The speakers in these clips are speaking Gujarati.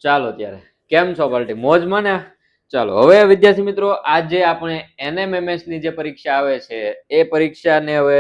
ચાલો ત્યારે કેમ છો પાર્ટી મોજમાં ને? ચાલો હવે વિદ્યાર્થી મિત્રો, આજે આપણે NMMS ની જે પરીક્ષા આવે છે એ પરીક્ષાને હવે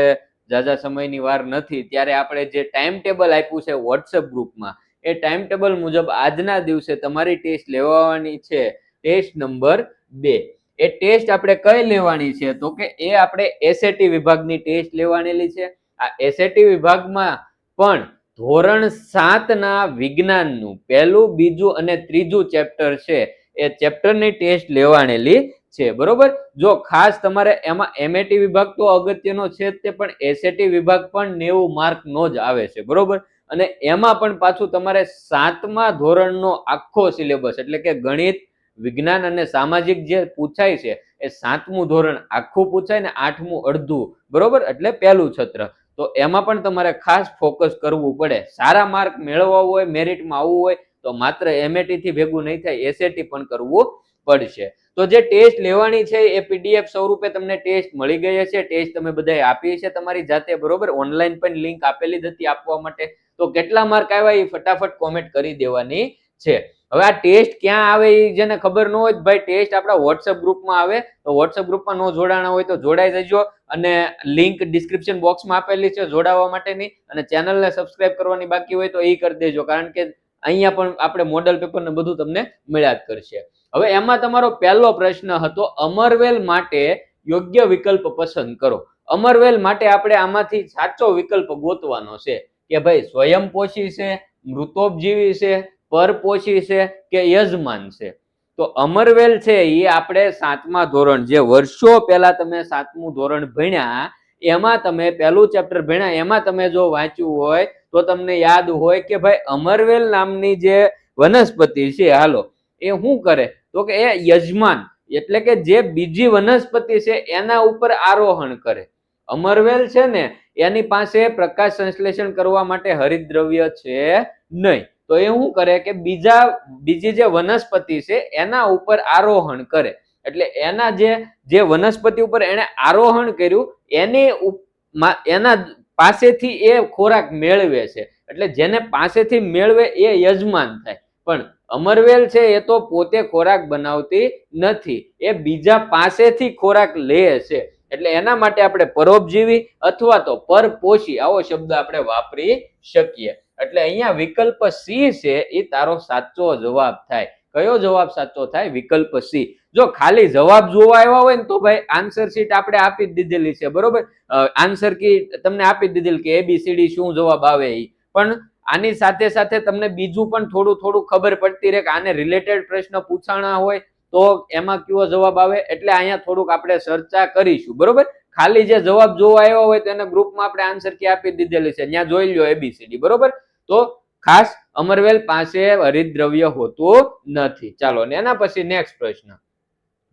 જાજા સમયની વાર નથી, ત્યારે આપણે જે ટાઈમ ટેબલ આપ્યું છે વોટ્સએપ ગ્રુપમાં, એ ટાઈમ ટેબલ મુજબ આજના દિવસે તમારી ટેસ્ટ લેવાની છે, ટેસ્ટ નંબર 2. એ ટેસ્ટ આપણે કઈ લેવાની છે તો કે એ આપણે એસએટી વિભાગની ટેસ્ટ લેવાની છે. આ એસએટી વિભાગમાં પણ ધોરણ 7 ના વિજ્ઞાનનું પહેલું, બીજું અને ત્રીજું ચેપ્ટર છે એ ચેપ્ટરની ટેસ્ટ લેવાનેલી છે. બરોબર, જો ખાસ તમારે એમાં એમએટી વિભાગ તો અગત્યનો છે જ તે, પણ એસએટી વિભાગ પણ 90 માર્કનો જ આવે છે. બરોબર, અને એમાં પણ પાછું તમારે 7મા ધોરણનો આખો સિલેબસ એટલે કે ગણિત, વિજ્ઞાન અને સામાજિક જે પૂછાય છે એ 7મું ધોરણ આખું પૂછાય ને 8મું અડધું. બરોબર, એટલે પહેલું છત્ર. તો એમાં પણ તમારે ખાસ ફોકસ કરવું પડે. સારા માર્ક મેળવવા હોય, મેરિટમાં આવવું હોય તો માત્ર એમએટી થી ભેગું નહીં થાય, એસએટી પણ કરવું પડશે. તો જે ટેસ્ટ લેવાની છે એ પીડીએફ સ્વરૂપે તમને ટેસ્ટ મળી ગઈ છે. ટેસ્ટ તમે બધાએ આપી છે તમારી જાતે. બરોબર, ઓનલાઈન પણ લિંક આપેલી જ હતી આપવા માટે. તો કેટલા માર્ક આવ્યા એ ફટાફટ કોમેન્ટ કરી દેવાની છે. હવે આ ટેસ્ટ ક્યાં આવે એ જેને ખબર ન હોય, ભાઈ ટેસ્ટ આપણા વોટ્સએપ ગ્રુપમાં આવે. તો વોટ્સએપ ગ્રુપમાં ન જોડાણા હોય તો જોડાઈ જજો, અને લિંક ડિસ્ક્રિપ્શન બોક્સમાં આપેલી છે જોડાવા માટેની, અને ચેનલને સબસ્ક્રાઇબ કરવાની બાકી હોય તો એ કરી દેજો, કારણ કે અહીંયા પણ આપણે મોડલ પેપર ને બધું તમને મળ્યા જ કરશે. હવે એમાં તમારો પહેલો પ્રશ્ન હતો, અમરવેલ માટે યોગ્ય વિકલ્પ પસંદ કરો. અમરવેલ માટે આપણે આમાંથી સાચો વિકલ્પ ગોતવાનો છે કે ભાઈ સ્વયંપોષી છે, મૃતોપજીવી છે, પરપોષી છે કે યજમાન છે. તો અમરવેલ છે એ આપણે 7મા ધોરણ, જે વર્ષો પહેલા તમે 7મું ધોરણ ભણ્યા એમાં તમે પહેલું ચેપ્ટર ભણ્યા, એમાં તમે જો વાંચ્યું હોય તો તમને યાદ હોય કે ભાઈ અમરવેલ નામની જે વનસ્પતિ છે, હાલો એ શું કરે તો કે એ યજમાન એટલે કે જે બીજી વનસ્પતિ છે એના ઉપર આરોહણ કરે. અમરવેલ છે ને એની પાસે પ્રકાશ સંશ્લેષણ કરવા માટે હરિતદ્રવ્ય છે નહીં, તો એ શું કરે કે બીજી જે વનસ્પતિ છે એના ઉપર આરોહણ કરે. એટલે એના જે વનસ્પતિ ઉપર એને આરોહણ કર્યું એના પાસેથી એ ખોરાક મેળવે છે. એટલે જેને પાસેથી મેળવે એ યજમાન થાય. પણ અમરવેલ છે એ તો પોતે ખોરાક બનાવતી નથી, એ બીજા પાસેથી ખોરાક લે છે. એટલે એના માટે આપણે પરોપજીવી અથવા તો પરપોષી આવો શબ્દ આપણે વાપરી શકીએ. એટલે અહીંયા વિકલ્પ સી છે એ તારો સાચો જવાબ થાય. કયો જવાબ સાચો થાય? વિકલ્પ સી. જો ખાલી જવાબ જોવા આવ્યા હોય ને તો ભાઈ આન્સર શીટ આપણે આપી જ દીધેલી છે. બરોબર, આન્સર કી તમને આપી દીધેલી કે ABCD શું જવાબ આવે એ. પણ આની સાથે સાથે તમને બીજું પણ થોડું ખબર પડતી રહે કે આને રિલેટેડ પ્રશ્ન પૂછાણા હોય તો એમાં કયો જવાબ આવે. એટલે અહીંયા થોડુંક આપણે ચર્ચા કરીશું. બરોબર, ખાલી જે જવાબ જોવા આવ્યો હોય તો એને ગ્રુપમાં આપણે આન્સર કી આપી દીધેલી છે, ત્યાં જોઈ લો ABCD. બરોબર, તો ખાસ અમરવેલ પાસે હરિતદ્રવ્ય હોતું નથી. ચાલો ને એના પછી નેક્સ્ટ પ્રશ્ન,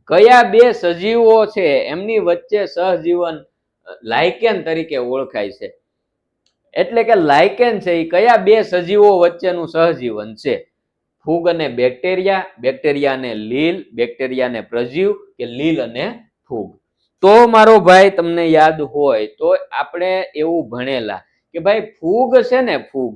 કયા બે સજીવો છે એમની વચ્ચે સહજીવન લાઇકેન તરીકે ઓળખાય છે? એટલે કે લાઇકેન છે એ કયા બે સજીવો વચ્ચેનું સહજીવન છે? ફૂગ અને બેક્ટેરિયા, બેક્ટેરિયા અને લીલ, બેક્ટેરિયા અને પ્રજીવ કે લીલ અને ફૂગ? તો મારો ભાઈ તમને યાદ હોય તો આપણે એવું ભણેલા કે ભાઈ ફૂગ છે ને, ફૂગ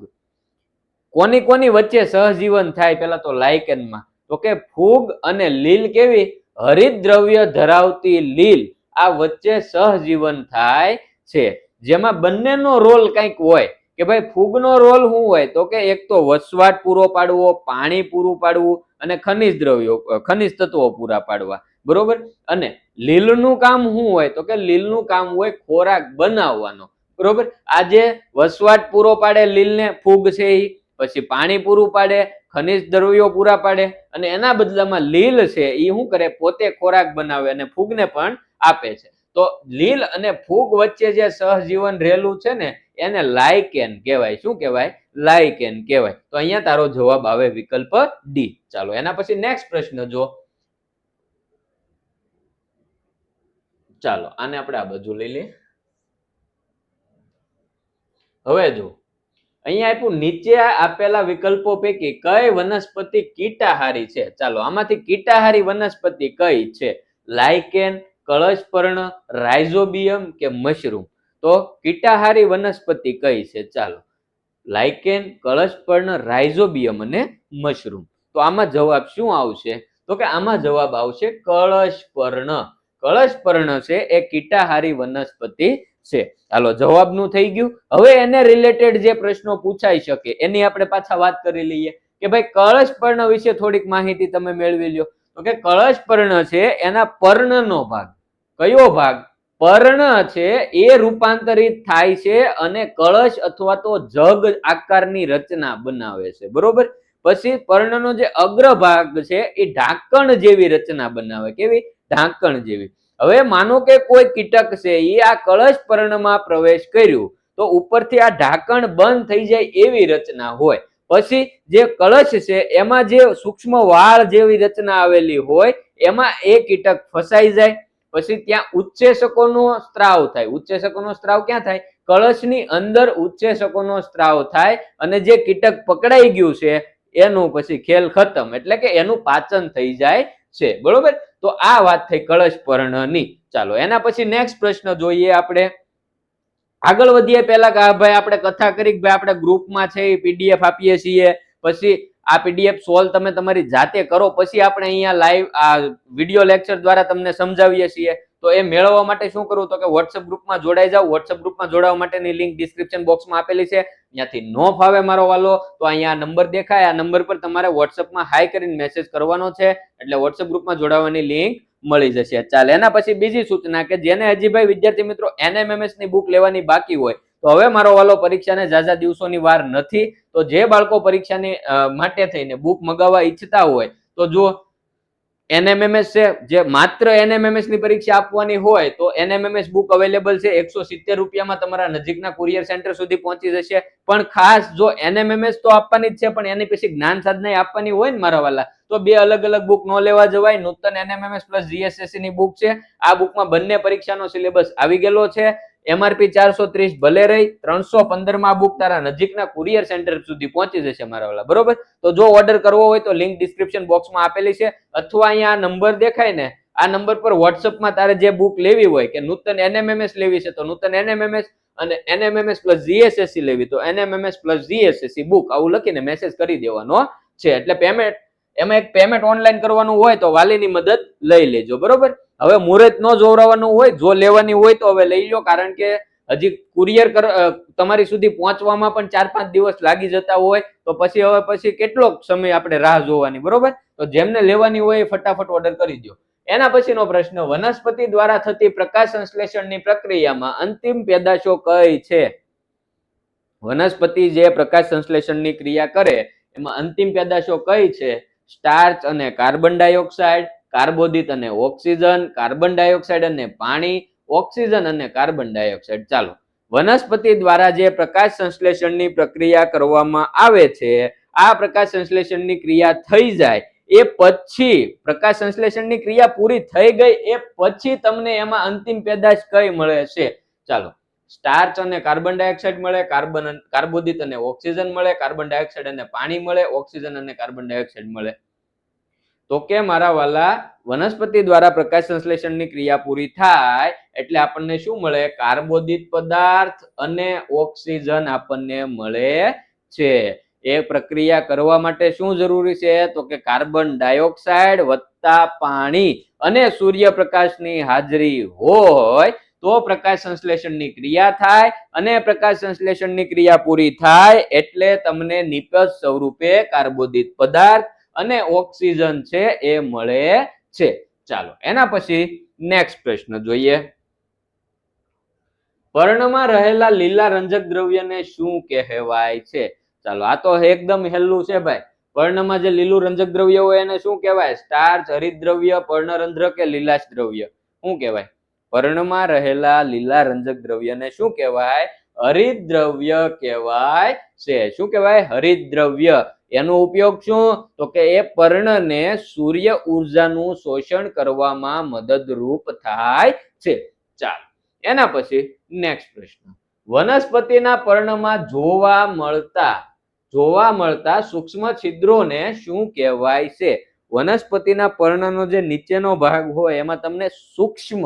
કોની વચ્ચે સહજીવન થાય? પેલા તો લાઇકેનમાં તો કે ફૂગ અને લીલ કેવી હરિતદ્રવ્ય ધરાવતી લીલ આ વચ્ચે સહજીવન થાય છે, જેમાં બંનેનો રોલ કંઈક હોય. કે ભાઈ ફૂગનો રોલ શું હોય તો કે એક તો વસવાટ પૂરો પાડવો, પાણી પૂરું પાડવું અને ખનિજ દ્રવ્યો, ખનિજ તત્વો પૂરા પાડવા. બરોબર, અને લીલનું કામ શું હોય તો કે લીલનું કામ હોય ખોરાક બનાવવાનો. બરોબર, આજે વસવાટ પૂરો પાડે લીલને ફૂગ છે એ, પછી પાણી પૂરું પાડે, ખનિજ દ્રવ્યો પૂરા પાડે, અને એના બદલામાં લીલ છે એ શું કરે? પોતે ખોરાક બનાવે અને ફૂગને પણ આપે છે. તો લીલ અને ફૂગ વચ્ચે જે સહજીવન રહેલું છે ને એને લાઇકેન કહેવાય. શું કહેવાય? લાઇકેન કહેવાય. તો અહીંયા તારો જવાબ આવે વિકલ્પ ડી. ચાલો એના પછી નેક્સ્ટ પ્રશ્ન જો. ચાલો આને આપણે આ બાજુ લઈ લઈએ. હવે જો અહીંયા આપ્યું, નીચે આપેલા વિકલ્પો પૈકી કઈ વનસ્પતિ કીટાહારી છે? ચાલો આમાંથી કીટાહારી વનસ્પતિ કઈ છે? લાઇકેન, કળશપર્ણ, રાઇઝોબિયમ કે મશરૂમ? તો કીટાહારી વનસ્પતિ કઈ છે? ચાલો લાઇકેન, કળશપર્ણ, રાઇઝોબિયમ અને મશરૂમ. તો આમાં જવાબ શું આવશે? તો કે આમાં જવાબ આવશે કળશપર્ણ. કળશપર્ણ છે એ કીટાહારી વનસ્પતિ છે. ચાલો જવાબનું થઈ ગયું. હવે એને રિલેટેડ જે પ્રશ્નો પૂછાઈ શકે એની આપણે પાછા વાત કરી લઈએ કે ભાઈ કળશપર્ણ વિશે થોડીક માહિતી તમે મેળવી લ્યો. તો કે કળશપર્ણ છે એના પર્ણનો ભાગ, કયો ભાગ? પર્ણ છે એ રૂપાંતરિત થાય છે અને કળશ અથવા તો જગ આકારની રચના બનાવે છે, બરોબર. પછી પર્ણનો જે અગ્રભાગ છે એ ઢાંકણ જેવી રચના બનાવે. કેવી? ઢાંકણ જેવી. હવે માનો કે કોઈ કીટક છે એ આ કળશપર્ણમાં પ્રવેશ કર્યું તો ઉપરથી આ ઢાંકણ બંધ થઈ જાય એવી રચના હોય. પછી જે કળશ છે એમાં જે સૂક્ષ્મ વાળ જેવી રચના આવેલી હોય એમાં એ કીટક ફસાઈ જાય. પછી ત્યાં ઉચ્ચેસકોનો સ્ત્રાવ થાય. ઉચ્ચેસકોનો સ્ત્રાવ ક્યાં થાય? કળશની અંદર ઉચ્ચેસકોનો સ્ત્રાવ થાય અને જે કીટક પકડાઈ ગયું છે એનું પછી ખેલ ખતમ, એટલે કે એનું પાચન થઈ જાય છે, બરોબર. તો આ વાત થઈ કળશપર્ણની. ચાલો એના પછી નેક્સ્ટ પ્રશ્ન જોઈએ આપણે. આગળ વધીએ પહેલા ભાઈ આપણે કથા કરી ભાઈ આપણે ગ્રુપમાં છે પીડીએફ આપીએ છીએ, પછી આ પીડીએફ સોલ્વ તમે તમારી જાતે કરો, પછી આપણે અહીંયા લાઈવ આ વિડીયો લેક્ચર દ્વારા તમને સમજાવીએ છીએ. તો એ મેળવવા માટે શું કરવું? તો કે વોટ્સએપ ગ્રુપમાં જોડાઈ જાવ. વોટ્સએપ ગ્રુપમાં જોડાવા માટેની લિંક ડિસ્ક્રિપ્શન બોક્સમાં આપેલી છે. ત્યાંથી નો ફાવે મારો વાલો તો અહીંયા નંબર દેખાય, આ નંબર પર તમારે વોટ્સએપમાં હાઈ કરીને મેસેજ કરવાનો છે, એટલે વોટ્સએપ ગ્રુપમાં જોડાવાની લિંક મળી જશે. ચાલ એના પછી બીજી સૂચના કે જેને હજી ભાઈ વિદ્યાર્થી મિત્રો NMMS ની બુક લેવાની બાકી હોય તો હવે મારો વાલો પરીક્ષાને ઝાઝા દિવસોની વાર નથી. તો જે બાળકો પરીક્ષાની માટે થઈને બુક મગાવવા ઈચ્છતા હોય તો જો NMMS છે, જે માત્ર NMMS ની પરીક્ષા આપવાની હોય તો NMMS બુક અવેલેબલ છે. 170 રૂપિયામાં તમારા નજીકના કુરિયર સેન્ટર સુધી પહોંચી જશે. પણ ખાસ જો NMMS તો આપવાની જ છે પણ એની પછી જ્ઞાન સાધના આપવાની હોય ને મારા વાલા, તો બે અલગ અલગ બુક નો લેવા જવાય. નૂતન NMMS પ્લસ GSSC ની બુક છે. આ બુકમાં બંને પરીક્ષાનો સિલેબસ આવી ગયેલો છે. MRP 430 ભલે રહી, 315 માં બુક તારા નજીકના કુરિયર સેન્ટર સુધી પહોંચી જશે મારા વાલા, બરોબર. તો જો ઓર્ડર કરવો હોય તો લિંક ડિસ્ક્રિપ્શન બોક્સમાં આપેલી છે, અથવા અહીંયા નંબર દેખાય ને આ નંબર પર વોટ્સઅપમાં તારે જે બુક લેવી હોય કે નૂતન NMMS લેવી છે તો નૂતન NMMS અને NMMS પ્લસ GSSC લેવી તો NMMS પ્લસ GSSC બુક આવું લખીને મેસેજ કરી દેવાનો છે. એટલે પેમેન્ટ એમાં એક પેમેન્ટ ઓનલાઈન કરવાનું હોય તો વાલીની મદદ લઈ લેજો, બરોબર. હવે મુહૂર્ત ન જોવરાવાનું હોય, જો લેવાની હોય તો હવે લઈ લો, કારણ કે હજી કુરિયર તમારી સુધી પહોંચવામાં પણ 4-5 દિવસ લાગી જતા હોય તો પછી કેટલો સમય આપણે રાહ જોવાની, બરોબર. તો જેમને લેવાની હોય ફટાફટ ઓર્ડર કરી દો. એના પછીનો પ્રશ્ન, વનસ્પતિ દ્વારા થતી પ્રકાશ સંશ્લેષણની પ્રક્રિયામાં અંતિમ પેદાશો કઈ છે? વનસ્પતિ જે પ્રકાશ સંશ્લેષણની ક્રિયા કરે એમાં અંતિમ પેદાશો કઈ છે? સ્ટાર્ચ અને કાર્બન ડાયોક્સાઇડ, કાર્બોદિત અને ઓક્સિજન, કાર્બન ડાયોક્સાઇડ અને પાણી, ઓક્સિજન અને કાર્બન ડાયોક્સાઇડ. ચાલો વનસ્પતિ દ્વારા જે પ્રકાશ સંશ્લેષણની પ્રક્રિયા કરવામાં આવે છે, આ પ્રકાશ સંશ્લેષણની ક્રિયા થઈ જાય એ પછી, પ્રકાશ સંશ્લેષણની ક્રિયા પૂરી થઈ ગઈ એ પછી તમને એમાં અંતિમ પેદાશ કઈ મળે છે? ચાલો સ્ટાર્ચ અને કાર્બન ડાયોક્સાઇડ મળે, કાર્બોદિત અને ઓક્સિજન મળે, કાર્બન ડાયોક્સાઇડ અને પાણી મળે, ઓક્સિજન અને કાર્બન ડાયોક્સાઇડ મળે. તો કે મારા વાલા વનસ્પતિ દ્વારા પ્રકાશ સંશ્લેષણની ક્રિયા પૂરી થાય એટલે આપણને શું મળે? કાર્બોદિત પદાર્થ અને ઓક્સિજન આપણને મળે છે. એ પ્રક્રિયા કરવા માટે શું જરૂરી છે? તો કે કાર્બન ડાયોક્સાઇડ વત્તા પાણી અને સૂર્યપ્રકાશની હાજરી હોય તો પ્રકાશ સંશ્લેષણની ક્રિયા થાય, અને પ્રકાશ સંશ્લેષણની ક્રિયા પૂરી થાય એટલે તમને નિપજ સ્વરૂપે કાર્બોદિત પદાર્થ અને ઓક્સિજન છે એ મળે છે. ચાલો એના પછી નેક્સ્ટ પ્રશ્ન જોઈએ. પર્ણમાં રહેલા લીલા રંજક દ્રવ્યને શું કહેવાય છે? ચાલો આ તો એકદમ હેલું છે ભાઈ. પર્ણમાં જે લીલું રંજક દ્રવ્ય હોય એને શું કહેવાય? સ્ટાર્ચ, હરિતદ્રવ્ય, પર્ણરંધ્ર કે લીલાશ દ્રવ્ય? શું કહેવાય? પર્ણમાં રહેલા લીલા રંજક દ્રવ્યને શું કહેવાય? હરિતદ્રવ્ય કહેવાય છે. શું કહેવાય? હરિતદ્રવ્ય. એનો ઉપયોગ શું? તો કે એ પર્ણને સૂર્ય ઉર્જાનું શોષણ કરવામાં મદદરૂપ થાય છે. ચાલો એના પછી નેક્સ્ટ પ્રશ્ન, વનસ્પતિના પર્ણમાં જોવા મળતા સૂક્ષ્મ છિદ્રોને શું કહેવાય છે? વનસ્પતિના પર્ણનો જે નીચેનો ભાગ હોય એમાં તમને સૂક્ષ્મ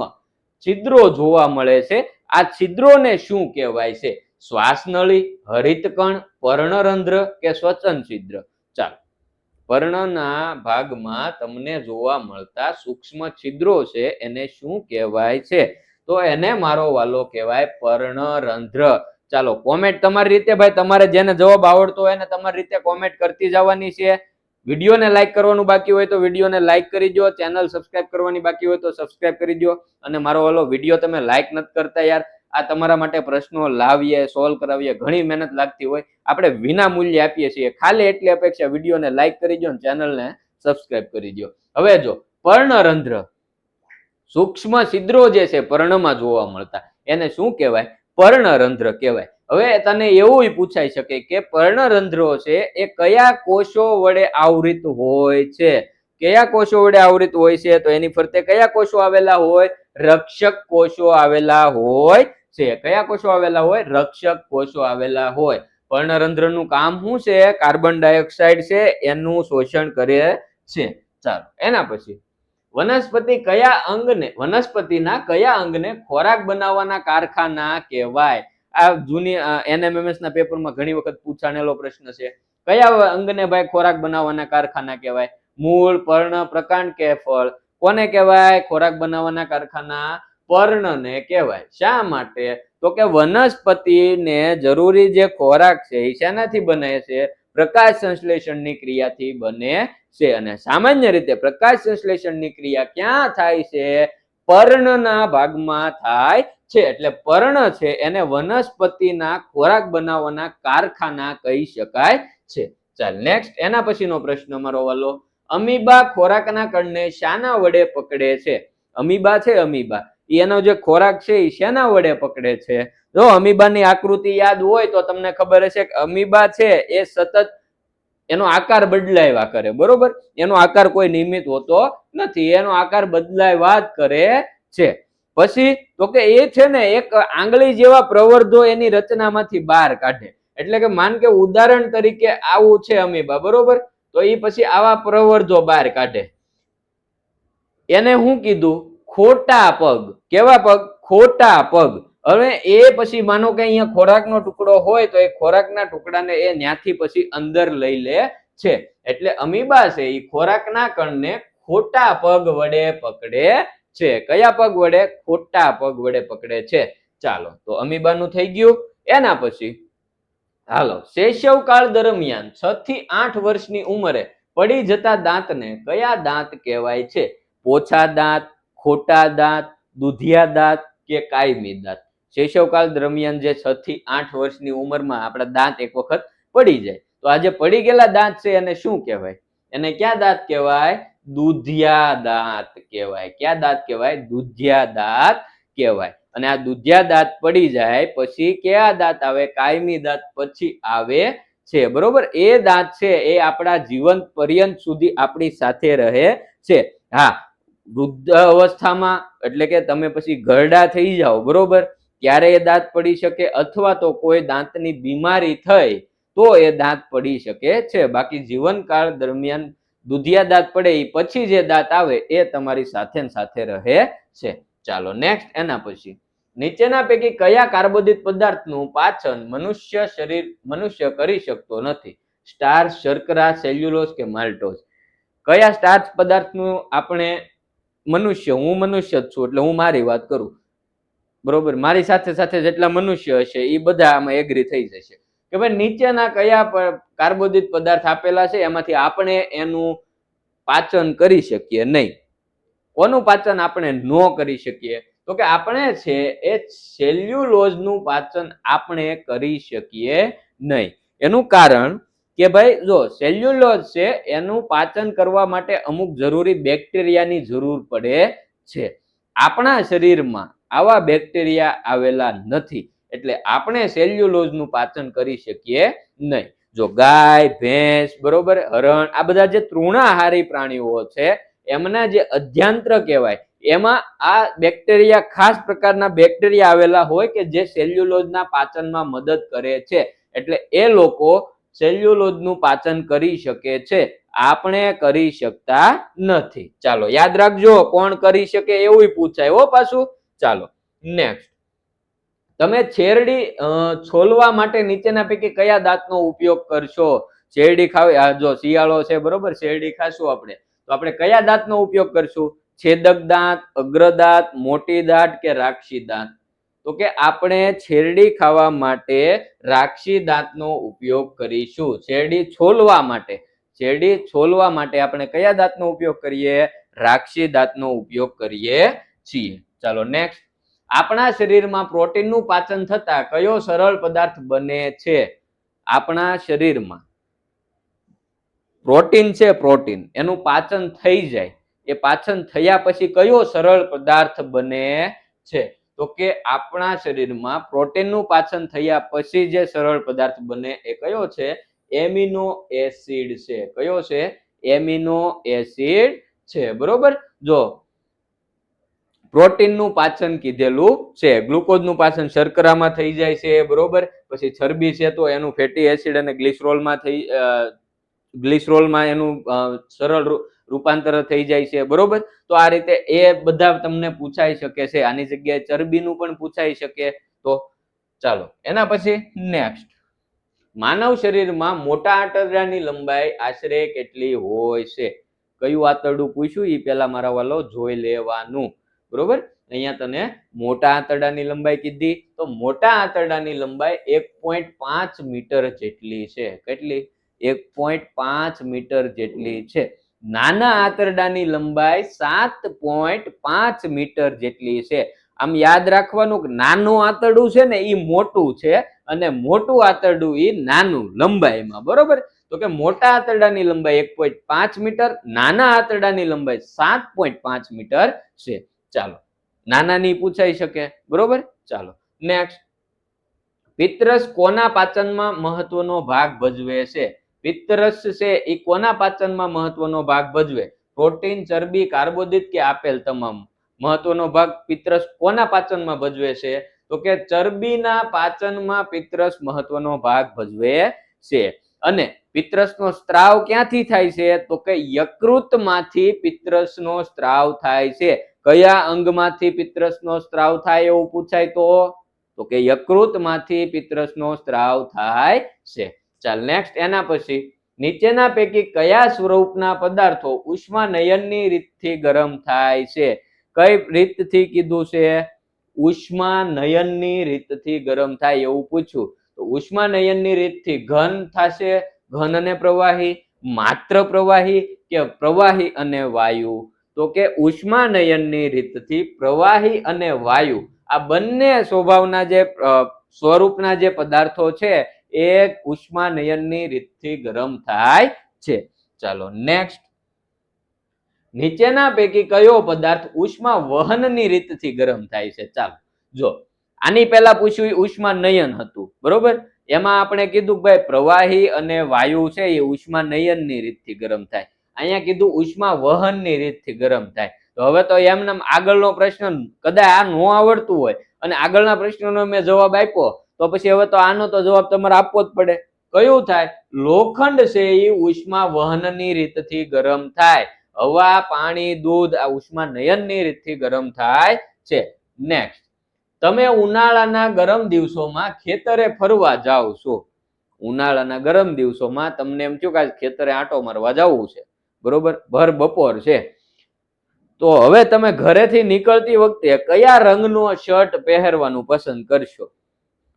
છિદ્રો જોવા મળે છે. આ છિદ્રોને શું કહેવાય છે? શ્વાસનળી, હરિતકણ, પર્ણરંધ્ર કે શ્વસન છિદ્ર? ચાલો પર્ણના ભાગમાં તમને જોવા મળતા સૂક્ષ્મ છિદ્રો છે એને શું કહેવાય છે? તો એને મારો વાલો કહેવાય પર્ણરંધ્ર. ચાલો કોમેન્ટ તમારી રીતે ભાઈ, તમારે જેને જવાબ આવડતો હોય ને તમારી રીતે કોમેન્ટ કરતી જવાની છે. વિડીયોને લાઈક કરવાનું બાકી હોય તો વિડીયોને લાઈક કરી દો, ચેનલ સબસ્ક્રાઇબ કરવાની બાકી હોય તો સબસ્ક્રાઇબ કરી દો. અને મારો વાલો વિડીયો તમે લાઈક નથી કરતા યાર, આ તમારા માટે પ્રશ્નો લાવીએ, સોલ્વ કરાવીએ, ઘણી મહેનત લાગતી હોય, આપણે વિના મૂલ્યે આપીએ છીએ. ખાલી એટલી અપેક્ષા, વિડીયોને લાઈક કરી દો અને ચેનલને સબસ્ક્રાઇબ કરી દો. હવે જો પર્ણરંધ્ર, સૂક્ષ્મ છિદ્રો જે છે પર્ણમાં જોવા મળતા એને શું કહેવાય? પર્ણરંધ્ર કહેવાય. હવે તને એવું પૂછાઈ શકે કે પર્ણરંધ્રો છે એ કયા કોષો વડે આવૃત હોય છે? કયા કોષો વડે આવૃત હોય છે? તો એની ફરતે કયા કોષો આવેલા હોય? રક્ષક કોષો આવેલા હોય છે. કયા કોષો આવેલા હોય? રક્ષક કોષો આવેલા હોય. પર્ણરંધ્રનું કામ શું છે? કાર્બન ડાયોક્સાઇડ છે એનું શોષણ કરે છે. ચાલો એના પછી વનસ્પતિ કયા અંગને, વનસ્પતિના કયા અંગને ખોરાક બનાવવાના કારખાના કહેવાય? આ જૂની NMMS ના પેપરમાં ઘણી વખત પૂછાણેલો પ્રશ્ન છે. કયા અંગને ભાઈ ખોરાક બનાવવાના કારખાના કહેવાય? મૂળ, પર્ણ, પ્રકાંડ કે ફળ? કોને કહેવાય ખોરાક બનાવવાના કારખાના? પર્ણને કહેવાય. શા માટે? તો કે વનસ્પતિને જરૂરી જે ખોરાક છે એ શેનાથી બને છે? પ્રકાશ સંશ્લેષણની ક્રિયાથી બને છે. અને સામાન્ય રીતે પ્રકાશ સંશ્લેષણની ક્રિયા ક્યાં થાય છે? પર્ણના ભાગમાં થાય છે. એટલે પર્ણ છે એને વનસ્પતિના ખોરાક બનાવવાના કારખાના કહી શકાય છે. ચાલ નેક્સ્ટ, એના પછીનો પ્રશ્ન મારો વાલો, અમીબા ખોરાકના કણને શાના વડે પકડે છે? અમીબા છે, અમીબા એનો જે ખોરાક છે એ શેના વડે પકડે છે? જો અમીબાની આકૃતિ યાદ હોય તો તમને ખબર હશે કે અમીબા છે એ સતત એનો આકાર બદલાવ્યા કરે, બરોબર? એનો આકાર કોઈ નિયમિત હોતો નથી, એનો આકાર બદલાવ્યા જ કરે છે. પછી તો કે એ છે ને એક આંગળી જેવા પ્રવર્ધો એની રચનામાંથી બહાર કાઢે. એટલે કે માન કે ઉદાહરણ તરીકે આવું છે અમીબા, બરોબર? તો એ પછી આવા પ્રવર્ધો બહાર કાઢે. એને હું કીધું? ખોટા પગ. કેવા પગ? ખોટા પગ. હવે એ પછી માનો કે અહીંયા ખોરાકનો ટુકડો હોય તો એ ખોરાકના ટુકડાને એ ન્યાથી પછી અંદર લઈ લે છે. એટલે અમીબા છે એ ખોરાકના કણને ખોટા પગ વડે પકડે છે. કયા પગ વડે? ખોટા પગ વડે પકડે છે. ચાલો તો અમીબાનું થઈ ગયું. એના પછી હાલો, શૈશવકાળ દરમિયાન 6 થી 8 વર્ષની ઉંમરે પડી જતા દાંતને કયા દાંત કહેવાય છે? પોછા દાંત, ખોટા દાંત, દૂધિયા દાંત કે કાયમી દાંત? શૈશવકાળ દરમિયાન જે 6 થી 8 વર્ષની ઉંમરમાં આપણા દાંત એક વખત પડી જાય તો આ જે પડી ગયેલા દાંત છે એને શું કહેવાય? એને ક્યાં દાંત કહેવાય? દૂધિયા દાંત કહેવાય. ક્યાં દાંત કહેવાય? દૂધિયા દાંત કહેવાય. અને આ દૂધિયા દાંત પડી જાય પછી કયા દાંત આવે? કાયમી દાંત પછી આવે છે, બરોબર? એ દાંત છે એ આપણા જીવન પર્યંત સુધી આપણી સાથે રહે છે. હા, વૃદ્ધ અવસ્થામાં એટલે કે તમે પછી ઘરડા થઈ જાઓ, બરોબર, ત્યારે એ દાંત પડી શકે, અથવા તો કોઈ દાંતની બીમારી થઈ તો એ દાંત પડી શકે છે. બાકી જીવનકાળ દરમિયાન દૂધિયા દાંત પડે એ પછી જે દાંત આવે એ તમારી સાથે ને સાથે રહે છે. ચાલો નેક્સ્ટ, એના પછી નીચેના પૈકી કયા કાર્બોદિત પદાર્થનું પાચન મનુષ્ય કરી શકતો નથી? સ્ટાર્ચ, શર્કરા, સેલ્યુલોઝ કે માલ્ટોઝ? કયા સ્ટાર્ચ પદાર્થનું આપણે મનુષ્ય, હું મનુષ્ય જ છું એટલે હું મારી વાત કરું, બરોબર, મારી સાથે સાથે જેટલા મનુષ્ય હશે એ બધા આમાં એગ્રી થઈ જશે કે ભાઈ નીચેના કયા કાર્બોદિત પદાર્થ આપેલા છે એમાંથી આપણે એનું પાચન કરી શકીએ નહીં? કોનું પાચન આપણે ન કરી શકીએ? તો કે આપણે છે એ સેલ્યુલોઝનું પાચન આપણે કરી શકીએ નહીં. એનું કારણ કે ભાઈ જો સેલ્યુલોઝ છે એનું પાચન કરવા માટે અમુક જરૂરી બેક્ટેરિયાની જરૂર પડે છે. આપણા શરીરમાં આવા બેક્ટેરિયા આવેલા નથી એટલે આપણે સેલ્યુલોઝનું પાચન કરી શકીએ નહીં. જો ગાય, ભેંસ, બરોબર, હરણ, આ બધા જે તૃણાહારી પ્રાણીઓ છે એમના જે અધ્યાંત્ર કહેવાય એમાં આ બેક્ટેરિયા, ખાસ પ્રકારના બેક્ટેરિયા આવેલા હોય કે જે સેલ્યુલોઝના પાચનમાં મદદ કરે છે. એટલે એ લોકો સેલ્યુલોઝનું પાચન કરી શકે છે, આપણે કરી શકતા નથી. ચાલો યાદ રાખજો, કોણ કરી શકે એવું પૂછાય હો પાછું. ચાલો નેક્સ્ટ, તમે છેરડી છોલવા માટે નીચેના પૈકી કયા દાંતનો ઉપયોગ કરશો? શેરડી ખાવી, આ જો શિયાળો છે બરોબર, શેરડી ખાશું આપણે, તો આપણે કયા દાંતનો ઉપયોગ કરશું? છેદક દાંત, અગ્રદાંત, મોટી દાંત કે રાખશી દાંત? તો કે આપણે શેરડી ખાવા માટે રાખશી દાંતનો ઉપયોગ કરીશું. શેરડી છોલવા માટે, શેરડી છોલવા માટે આપણે કયા દાંતનો ઉપયોગ કરીએ? રાખશી દાંતનો ઉપયોગ કરીએ છીએ. ચાલો નેક્સ્ટ. આપણા શરીરમાં પ્રોટીનનું પાચન થતા કયો સરળ પદાર્થ બને છે? આપણા શરીરમાં પ્રોટીન છે, પ્રોટીન એનું પાચન થઈ જાય, એ પાચન થયા પછી કયો સરળ પદાર્થ બને છે? તો કે આપણા શરીરમાં પ્રોટીનનું પાચન થયા પછી જે સરળ પદાર્થ બને એ કયો છે? એમિનો એસિડ છે. કયો છે? એમિનો એસિડ છે. બરોબર. જો પ્રોટીનનું પાચન કીધેલું છે, ગ્લુકોઝનું પાચન શર્કરામાં થઈ જાય છે, બરોબર. પછી ચરબી છે તો એનું ફેટી એસિડ અને ગ્લિસરોલમાં એનું સરળ રૂપાંતર થઈ જાય છે, બરોબર. તો આ રીતે એ બધા તમને પૂછાઈ શકે છે. આની જગ્યાએ ચરબીનું પણ પૂછાઈ શકે. તો ચાલો એના પછી નેક્સ્ટ. માનવ શરીરમાં મોટા આંતરડાની લંબાઈ આશરે કેટલી હોય છે? કયું આંતરડું પૂછ્યું એ પેલા મારા વાલો જોઈ લેવાનું, બરોબર. અહીંયા તને મોટા આંતરડાની લંબાઈ કીધી, તો મોટા આંતરડાની લંબાઈ 1.5 મીટર જેટલી છે. કેટલી? 1.5 મીટર જેટલી છે. નાના આંતરડાની લંબાઈ 7.5 મીટર જેટલી છે. આમ યાદ રાખવાનું કે નાનું આંતરડું છે ને એ મોટું છે અને મોટું આંતરડું એ નાનું લંબાઈમાં, બરોબર. તો કે મોટા આંતરડાની લંબાઈ 1.5 મીટર, નાના આંતરડાની લંબાઈ 7.5 મીટર છે. ચાલો નાનાની પૂછાઈ શકે, બરોબર. ચાલો નેક્સ્ટ. પિત્તરસ કોના પાચનમાં મહત્વનો ભાગ ભજવે છે? પિત્તરસ છે એ કોના પાચનમાં મહત્વનો ભાગ ભજવે? પ્રોટીન, ચરબી, કાર્બોદિત કે આપેલ તમામ? મહત્વનો ભાગ પિત્તરસ કોના પાચનમાં ભજવે છે? તો કે ચરબીના પાચનમાં પિત્તરસ મહત્વનો ભાગ ભજવે છે. અને પિત્તરસનો સ્ત્રાવ ક્યાંથી થાય છે? તો કે યકૃતમાંથી પિત્તરસનો સ્ત્રાવ થાય છે. કયા અંગમાંથી પિત્તરસનો સ્ત્રાવ થાય એવું પૂછાય તો કે યકૃતમાંથી પિત્તરસનો સ્ત્રાવ થાય છે. ચાલ નેક્સ્ટ. એના પછી નીચેના પૈકી કયા સ્વરૂપના પદાર્થો ઉષ્માનયનની રીતથી ગરમ થાય છે? કઈ રીતથી કીધું છે? ઉષ્માનયનની રીતથી ગરમ થાય એવું પૂછ્યું. તો ઉષ્માનયનની રીતથી ઘન થશે, ઘન અને પ્રવાહી, માત્ર પ્રવાહી કે પ્રવાહી અને વાયુ? તો કે ઉષ્માનયનની રીતથી પ્રવાહી અને વાયુ આ બંને સ્વભાવના જે સ્વરૂપના જે પદાર્થો છે એ ઉષ્માનયનની રીતથી ગરમ થાય છે. ચાલો નેક્સ્ટ. નીચેના પૈકી કયો પદાર્થ ઉષ્મા વહનની રીતથી ગરમ થાય છે? ચાલો જો આની પહેલા પૂછ્યું ઉષ્માનયન હતું, બરોબર. એમાં આપણે કીધું ભાઈ પ્રવાહી અને વાયુ છે એ ઉષ્માનયનની રીતથી ગરમ થાય. અહીંયા કીધું ઉષ્મા વહનની રીતથી ગરમ થાય. તો હવે તો એમને આગળનો પ્રશ્ન કદાચ આ નો આવડતું હોય અને આગળના પ્રશ્નનો મેં જવાબ આપ્યો તો પછી હવે તો આનો તો જવાબ તમારે આપવો જ પડે. કયું થાય? લોખંડ છે એ ઉષ્મા વહનની રીતથી ગરમ થાય. હવા, પાણી, દૂધ આ ઉષ્માનયનની રીતથી ગરમ થાય છે. નેક્સ્ટ. તમે ઉનાળાના ગરમ દિવસોમાં ખેતરે ફરવા જાઓ છો. ઉનાળાના ગરમ દિવસોમાં તમને એમ થયું કે ખેતરે આંટો મારવા જવું છે, બરોબર. ભર બપોર છે. તો હવે તમે ઘરેથી નીકળતી વખતે કયા રંગનો શર્ટ પહેરવાનું પસંદ કરશો?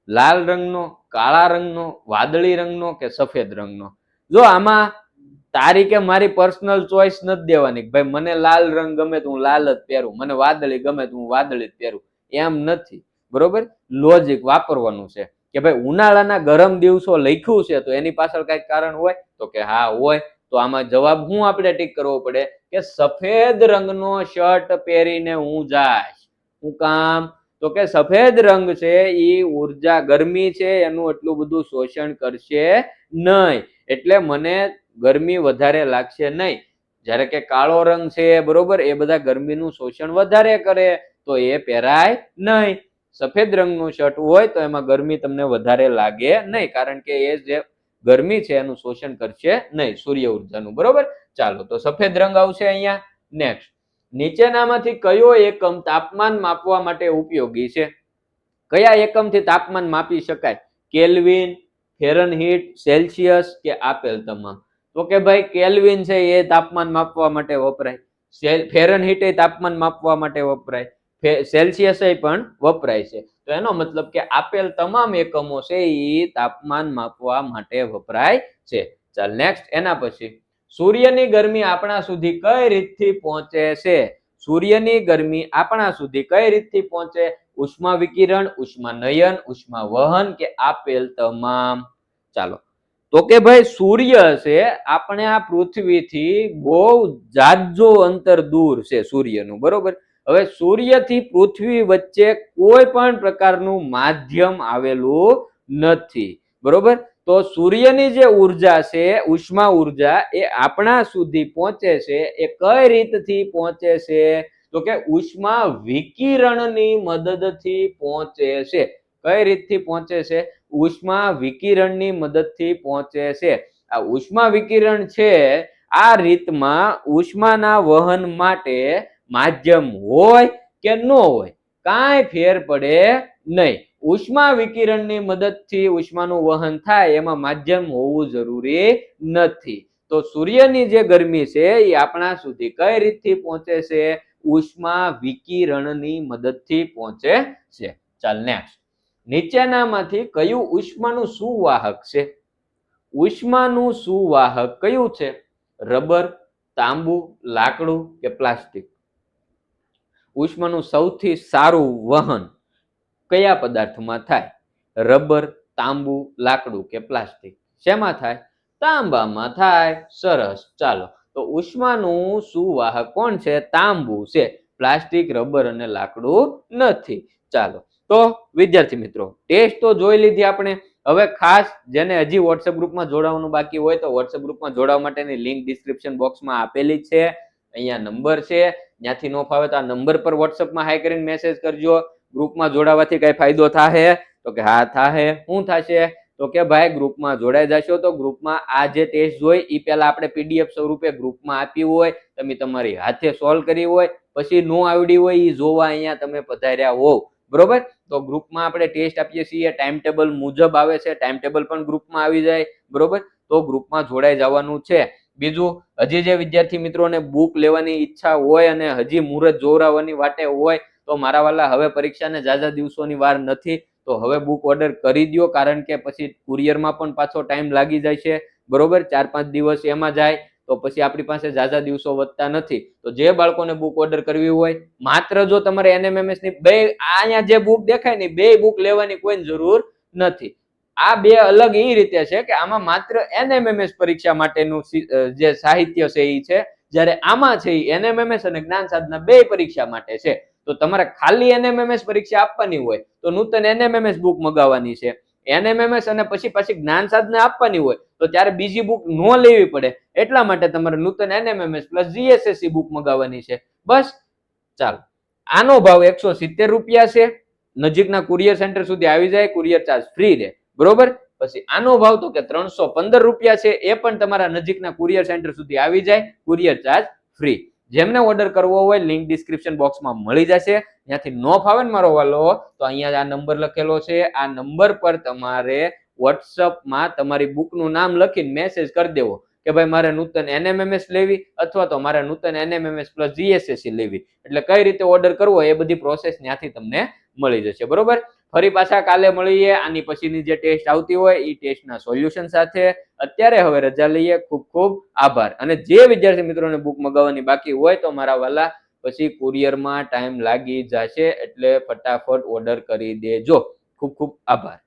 લાલ રંગનો, કાળા રંગનો, વાદળી રંગનો કે સફેદ રંગનો? જો આમાં તારી કે મારી પર્સનલ ચોઈસ નથી દેવાની ભાઈ મને લાલ રંગ ગમે તો હું લાલ જ પહેરું, મને વાદળી ગમે તો હું વાદળી જ પહેરું, એમ નથી, બરોબર. લોજિક વાપરવાનું છે કે ભાઈ ઉનાળાના ગરમ દિવસો લખ્યું છે તો એની પાછળ કઈક કારણ હોય? તો કે હા હોય. તો આમાં જવાબ હું આપણે ટીક કરવો પડે કે સફેદ રંગનો શર્ટ પહેરીને હું જઈશ. શું કામ? તો કે સફેદ રંગ છે એ ઉર્જા ગરમી છે એનું એટલું બધું શોષણ કરશે નહીં, એટલે મને ગરમી વધારે લાગશે નહીં. જ્યારે કે કાળો રંગ છે, બરોબર, એ બધા ગરમીનું શોષણ વધારે કરે તો એ પહેરાય નહીં. સફેદ રંગનું શર્ટ હોય તો એમાં ગરમી તમને વધારે લાગે નહીં, કારણ કે એ જે ગરમી છે એનું શોષણ કરશે નહીં, સૂર્ય ઉર્જાનું, બરોબર. ચાલો તો સફેદ રંગ આવશે અહીંયા. નેક્સ્ટ. નીચેનામાંથી કયો એકમ તાપમાન માપવા માટે ઉપયોગી છે? કયા એકમથી તાપમાન માપી શકાય? કેલ્વિન, ફેરનહીટ, સેલ્સિયસ કે આપેલ તમામ? તો કે ભાઈ કેલ્વિન છે એ તાપમાન માપવા માટે વપરાય, ફેરનહીટ એ તાપમાન માપવા માટે વપરાય, સેલ્સિયસ પણ વપરાય છે. તો એનો મતલબ કે આપેલ તમામ એકમો છે એ તાપમાન માપવા માટે વપરાય છે. ચાલ નેક્સ્ટ, એના પછી સૂર્યની ગરમી આપણા સુધી કઈ રીતથી પહોંચે છે? સૂર્યની ગરમી આપણા સુધી કઈ રીતથી પહોંચે? ઉષ્મા વિકિરણ, ઉષ્મા નયન, ઉષ્મા વહન કે આપેલ તમામ? ચાલો, તો કે ભાઈ સૂર્ય છે આપણે આ પૃથ્વીથી બહુ જાજો અંતર દૂર છે સૂર્યનું, બરોબર? હવે સૂર્યથી પૃથ્વી વચ્ચે કોઈ પણ પ્રકારનું માધ્યમ આવેલું નથી, બરોબર? તો સૂર્યની જે ઉર્જા છે, ઉષ્મા ઉર્જા, એ આપણા સુધી પહોંચે છે એ કઈ રીતથી પહોંચે છે? તો કે ઉષ્મા વિકિરણની મદદથી પહોંચે છે. કઈ રીતથી પહોંચે છે? ઉષ્મા વિકિરણની મદદથી પહોંચે છે. આ ઉષ્મા વિકિરણ છે આ રીતમાં ઉષ્માના વહન માટે માધ્યમ હોય કે ન હોય, કાંઈ ફેર પડે નહીં. ઉષ્મા વિકિરણની મદદથી ઉષ્માનું વહન થાય એમાં માધ્યમ હોવું જરૂરી નથી. તો સૂર્યની જે ગરમી છે એ આપણા સુધી કઈ રીતથી પહોંચે છે? ઉષ્મા વિકિરણની મદદથી પહોંચે છે. ચાલ નેક્સ્ટ, નીચેનામાંથી કયું ઉષ્માનું સુવાહક છે? ઉષ્માનું સુવાહક કયું છે? રબર, તાંબુ, લાકડું કે પ્લાસ્ટિક? ઉષ્માનું સૌથી સારું વહન કયા પદાર્થમાં થાય? રબર, તાંબુ, લાકડું કે પ્લાસ્ટિક? શેમાં થાય? તાંબામાં થાય. સરસ. ચાલો, તો ઉષ્માનું સુવાહક કોણ છે? તાંબુ છે. પ્લાસ્ટિક, રબર અને લાકડું નથી. ચાલો, તો વિદ્યાર્થી મિત્રો ટેસ્ટ તો જોઈ લીધી આપણે. હવે ખાસ જેને હજી વોટ્સએપ ગ્રુપમાં જોડાવાનું બાકી હોય તો વોટ્સએપ ગ્રુપમાં જોડાવા માટેની લિંક ડિસ્ક્રિપ્શન બોક્સમાં આપેલી છે. અહીંયા નંબર છે, ત્યાંથી ન ફાવે તો આ નંબર પર વોટ્સએપમાં હાઈ કરીને મેસેજ કરજો. ગ્રુપમાં જોડાવાથી કઈ ફાયદો થાહે? તો કે હા થાહે. શું થશે? તો કે ભાઈ ગ્રુપમાં જોડાઈ જશો તો ગ્રુપમાં આ જે ટેસ્ટ હોય એ પહેલા આપણે પીડીએફ સ્વરૂપે ગ્રુપમાં આપી હોય, તમે તમારી હાથે સોલ્વ કરી હોય, પછી નો આવડી હોય એ જોવા અહીંયા તમે પધાર્યા હોવ, બરોબર? તો ગ્રુપમાં આપણે ટેસ્ટ આપીએ છીએ, ટાઈમ ટેબલ મુજબ આવે છે, ટાઈમ ટેબલ પણ ગ્રુપમાં આવી જાય, બરોબર? તો ગ્રુપમાં જોડાઈ જવાનું છે. બીજું, હજી જે વિદ્યાર્થી મિત્રોને બુક લેવાની ઈચ્છા હોય અને હજી મુહૂર્ત જોરાવાની વાટે હોય તો મારા વાલા હવે પરીક્ષાને જાજા દિવસોની વાર નથી, તો હવે બુક ઓર્ડર કરી દો, કારણ કે પછી કુરિયરમાં પણ પાછો ટાઈમ લાગી જાય છે, બરોબર? 4-5 દિવસ એમાં જાય તો પછી આપણી પાસે જાજા દિવસો વધતા નથી. તો જે બાળકોને બુક ઓર્ડર કરવી હોય, માત્ર જો તમારે એનએમએમએસ ની બે અહીંયા જે બુક દેખાય ને બે બુક લેવાની કોઈ જરૂર નથી. આ બે અલગ એ રીતે છે કે આમાં માત્ર એનએમએમએસ પરીક્ષા માટેનું જે સાહિત્ય છે એ છે, જ્યારે આમાં છે એ એનએમએમએસ અને જ્ઞાન સાધના બે પરીક્ષા માટે છે. તો તમારે ખાલી એનએમએમએસ પરીક્ષા આપવાની હોય તો નૂતન એનએમએમએસ બુક મગાવવાની છે. એનએમએમએસ અને પછી જ્ઞાન સાધના આપવાની હોય તો ત્યારે બીજી બુક નો લેવી પડે, એટલા માટે તમારે નૂતન એનએમએમએસ પ્લસ જીએસએસસી બુક મગાવવાની છે. બસ. ચાલો, આનો ભાવ 170 રૂપિયા છે. નજીકના કુરિયર સેન્ટર સુધી આવી જાય, કુરિયર ચાર્જ ફ્રી રહે, બરોબર? પછી આનો ભાવ તો કે 315 રૂપિયા છે, એ પણ તમારા નજીકના કુરિયર સેન્ટર સુધી આવી જાય, કુરિયર ચાર્જ ફ્રી. જેમને ઓર્ડર કરવો હોય લિંક ડિસ્ક્રિપ્શન બોક્સમાં મળી જશે. ત્યાંથી નો ફાવે ને મારો વાલો તો અહીંયા આ નંબર લખેલો છે, આ નંબર પર તમારે વોટ્સઅપમાં તમારી બુકનું નામ લખીને મેસેજ કરી દેવો કે ભાઈ મારે નૂતન એનએમએમએસ લેવી અથવા તો મારે નૂતન એનએમએમએસ પ્લસ જીએસએસસી લેવી. એટલે કઈ રીતે ઓર્ડર કરવો એ બધી પ્રોસેસ ત્યાંથી તમને મળી જશે, બરોબર? ફરી પાછા કાલે મળીએ આની પછીની જે ટેસ્ટ આવતી હોય એ ટેસ્ટના સોલ્યુશન સાથે. અત્યારે હવે રજા લઈએ. ખૂબ ખૂબ આભાર. અને જે વિદ્યાર્થી મિત્રોને બુક મગાવવાની બાકી હોય તો મારા વાલા પછી કુરિયરમાં ટાઈમ લાગી જશે, એટલે ફટાફટ ઓર્ડર કરી દેજો. ખૂબ ખૂબ આભાર.